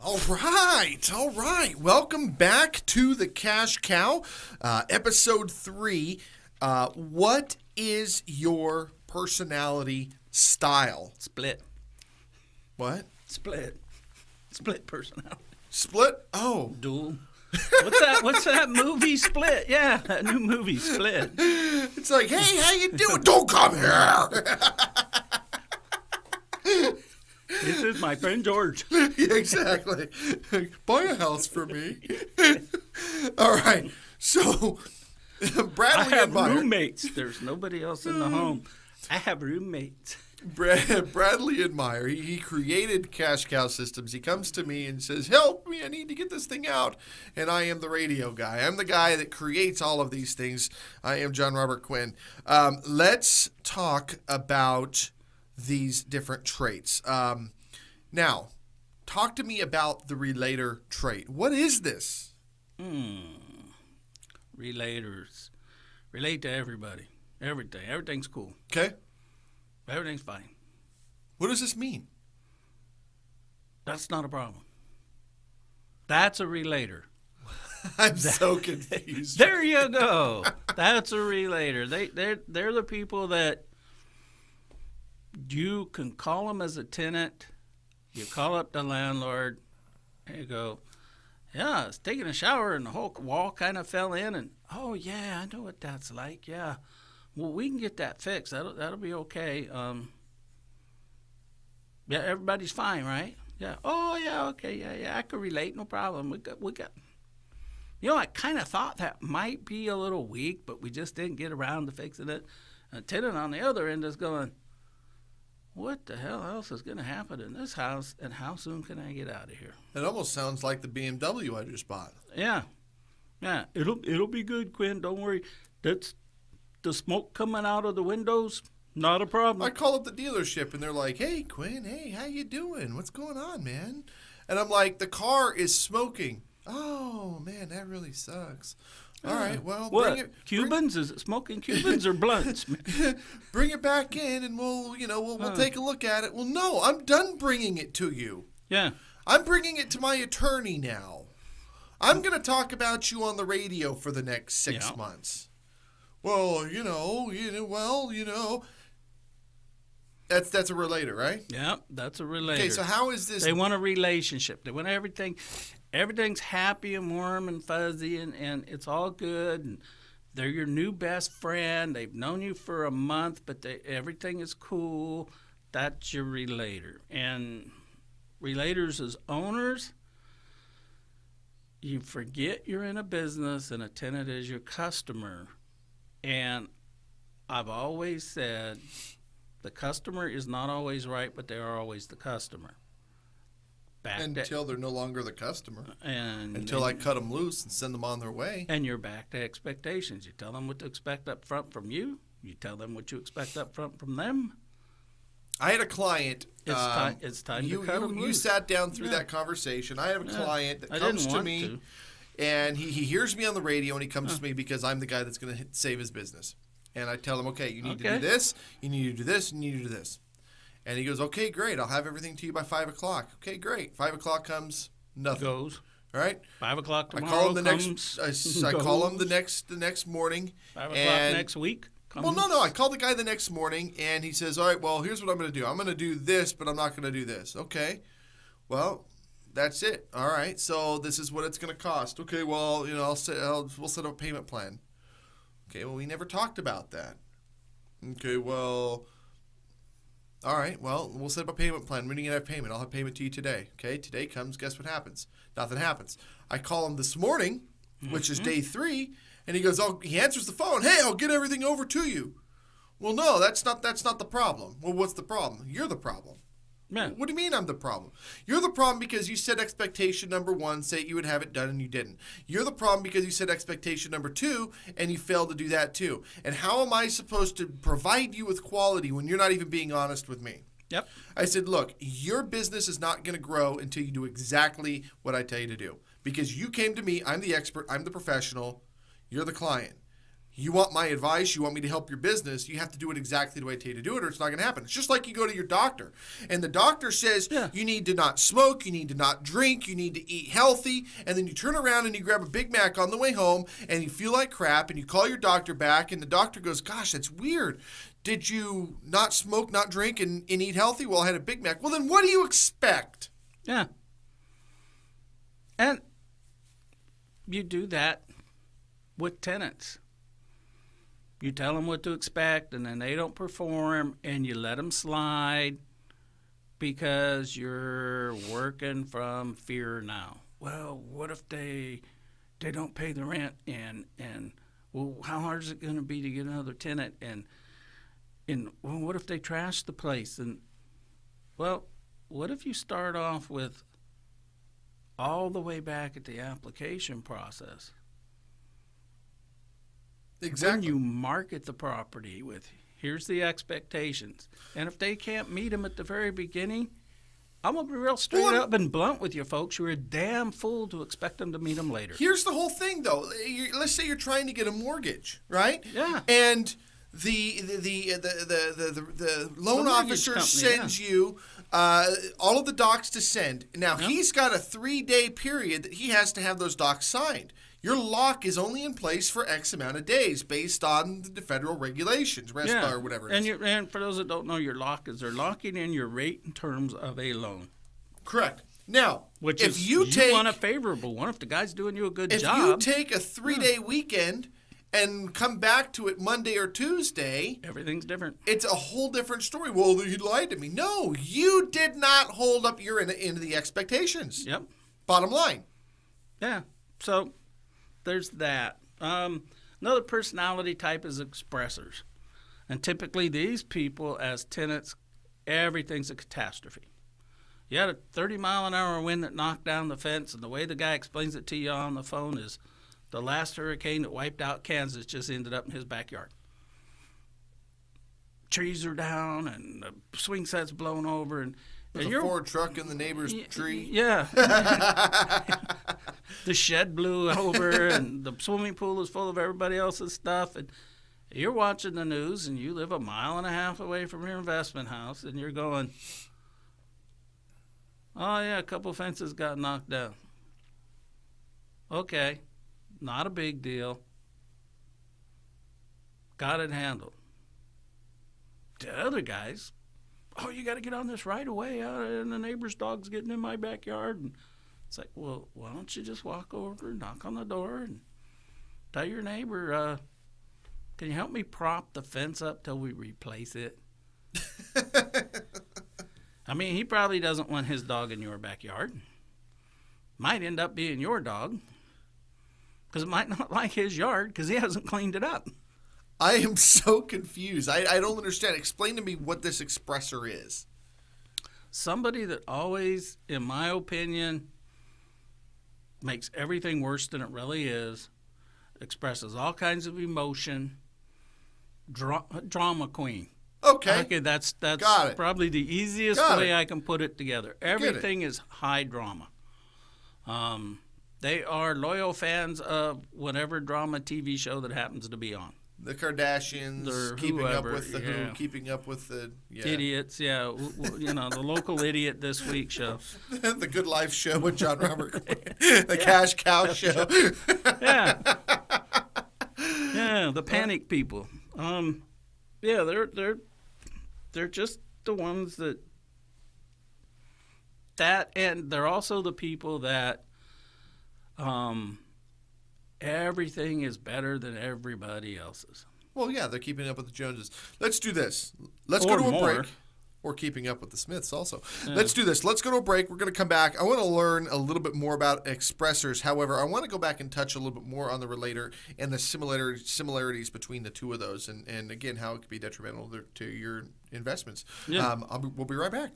All right. Welcome back to the Cash Cow, episode 3. What is your personality style? Split. What? Split personality. Split? Oh. Dual. What's that movie, Split? Yeah, that new movie, Split. It's like, hey, how you doing? Don't come here. This is my friend George. Yeah, exactly. Buy a house for me. All right. So, Bradley I have and Meyer. roommates. There's nobody else in the home. I have roommates. Bradley and Meyer, he created Cash Cow Systems. He comes to me and says, help me, I need to get this thing out. And I am the radio guy. I'm the guy that creates all of these things. I am Jon Robert Quinn. Let's talk about these different traits. Now, talk to me about the relator trait. What is this? Relators. Relate to everybody. Everything. Everything's cool. Okay. Everything's fine. What does this mean? That's not a problem. That's a relator. I'm so confused. There you go. That's a relator. They're the people that you can call them as a tenant. You call up the landlord, and you go, yeah, I was taking a shower and the whole wall kind of fell in, and oh yeah, I know what that's like. Yeah, well, we can get that fixed. That'll be okay. Yeah, everybody's fine, right? Yeah. Oh yeah, okay, yeah. I could relate, no problem. We got. You know, I kind of thought that might be a little weak, but we just didn't get around to fixing it. And a tenant on the other end is going, what the hell else is going to happen in this house, and how soon can I get out of here? It almost sounds like the BMW I just bought. Yeah. It'll be good, Quinn. Don't worry. That's the smoke coming out of the windows. Not a problem. I call up the dealership, and they're like, hey, Quinn, hey, how you doing? What's going on, man? And I'm like, the car is smoking. Oh, man, that really sucks. All right, well, what? Bring it. Cubans? Is it smoking Cubans or blunts? Bring it back in, and we'll take a look at it. Well, no, I'm done bringing it to you. Yeah. I'm bringing it to my attorney now. I'm going to talk about you on the radio for the next 6 months. Well, That's a relator, right? Yeah, that's a relator. Okay, so how is this? They want a relationship. They want everything's happy and warm and fuzzy, and it's all good. And they're your new best friend. They've known you for a month, but everything is cool. That's your relator. And relators as owners, you forget you're in a business and a tenant is your customer. And I've always said, the customer is not always right, but they are always the customer. Until they're no longer the customer. Until I cut them loose and send them on their way. And you're back to expectations. You tell them what to expect up front from you. You tell them what you expect up front from them. I had a client. It's time to cut them loose. You sat down through that conversation. I have a client that comes to me, and he hears me on the radio, and he comes to me because I'm the guy that's going to save his business. And I tell him, okay, you need to do this, you need to do this, and you need to do this. And he goes, okay, great. I'll have everything to you by 5 o'clock. Okay, great. 5 o'clock comes, nothing. Goes. All right. 5 o'clock tomorrow. I call him the next morning. 5 o'clock next week. Well, no. I called the guy the next morning, and he says, all right, well, here's what I'm going to do. I'm going to do this, but I'm not going to do this. Okay. Well, that's it. All right. So this is what it's going to cost. Okay. Well, we'll set up a payment plan. Okay. Well, we never talked about that. Okay. Well. All right, well, we'll set up a payment plan. When are you going to have payment? I'll have payment to you today. Okay, today comes, guess what happens? Nothing happens. I call him this morning, which is day 3, and he goes, he answers the phone. Hey, I'll get everything over to you. Well, no, that's not the problem. Well, what's the problem? You're the problem. Man. What do you mean I'm the problem? You're the problem because you set expectation number 1, say you would have it done and you didn't. You're the problem because you set expectation number 2 and you failed to do that too. And how am I supposed to provide you with quality when you're not even being honest with me? Yep. I said, look, your business is not going to grow until you do exactly what I tell you to do. Because you came to me, I'm the expert, I'm the professional, you're the client. you want my advice, you want me to help your business, you have to do it exactly the way I tell you to do it, or it's not going to happen. It's just like you go to your doctor, and the doctor says you need to not smoke, you need to not drink, you need to eat healthy, and then you turn around and you grab a Big Mac on the way home, and you feel like crap, and you call your doctor back, and the doctor goes, gosh, that's weird. Did you not smoke, not drink, and eat healthy? Well, I had a Big Mac. Well, then what do you expect? Yeah. And you do that with tenants. You tell them what to expect, and then they don't perform, and you let them slide because you're working from fear now. Well, what if they don't pay the rent, and well, how hard is it going to be to get another tenant, and well, what if they trash the place? And well, what if you start off with all the way back at the application process? Exactly. When you market the property with, here's the expectations. And if they can't meet them at the very beginning, I'm going to be real straight up and blunt with you folks. You're a damn fool to expect them to meet them later. Here's the whole thing, though. Let's say you're trying to get a mortgage, right? Yeah. And the loan officer sends you all of the docs to send. Now, he's got a 3-day period that he has to have those docs signed. Your lock is only in place for X amount of days based on the federal regulations, RESPA or whatever it is. And for those that don't know, your lock is they're locking in your rate in terms of a loan. Correct. Now, Which if is, you want a favorable one. If the guy's doing you a good job. If you take a 3-day weekend and come back to it Monday or Tuesday, everything's different. It's a whole different story. Well, he lied to me. No, you did not hold up your end of the expectations. Yep. Bottom line. Yeah. So there's that. Another personality type is expressors. And typically these people, as tenants, everything's a catastrophe. You had a 30-mile-an-hour wind that knocked down the fence, and the way the guy explains it to you on the phone is the last hurricane that wiped out Kansas just ended up in his backyard. Trees are down, and the swing set's blown over, and there's a Ford truck in the neighbor's tree. Yeah. The shed blew over, and the swimming pool is full of everybody else's stuff. And you're watching the news, and you live a mile and a half away from your investment house, and you're going, oh, yeah, a couple fences got knocked down. Okay, not a big deal. Got it handled. The other guys, oh, you got to get on this right away, and the neighbor's dog's getting in my backyard. And it's like, well, why don't you just walk over and knock on the door and tell your neighbor, can you help me prop the fence up till we replace it? I mean, he probably doesn't want his dog in your backyard. Might end up being your dog because it might not like his yard because he hasn't cleaned it up. I am so confused. I don't understand. Explain to me what this expressor is. Somebody that always, in my opinion, makes everything worse than it really is, expresses all kinds of emotion, drama queen. Okay, that's probably the easiest way I can put it together. Everything is high drama. They are loyal fans of whatever drama TV show that happens to be on. The Kardashians, or keeping whoever, up with the Who, keeping up with the idiots. Yeah, the local idiot this week show, the Good Life show with Jon Robert Quinn, the Cash Cow show. yeah, the panic people. They're just the ones that, and they're also the people that everything is better than everybody else's. Well, yeah, they're keeping up with the Joneses. Let's do this. Let's go to a break. Or keeping up with the Smiths also. Yeah. Let's do this. Let's go to a break. We're going to come back. I want to learn a little bit more about expressors. However, I want to go back and touch a little bit more on the relator and the similarities between the two of those and again, how it could be detrimental to your investments. Yeah. We'll be right back.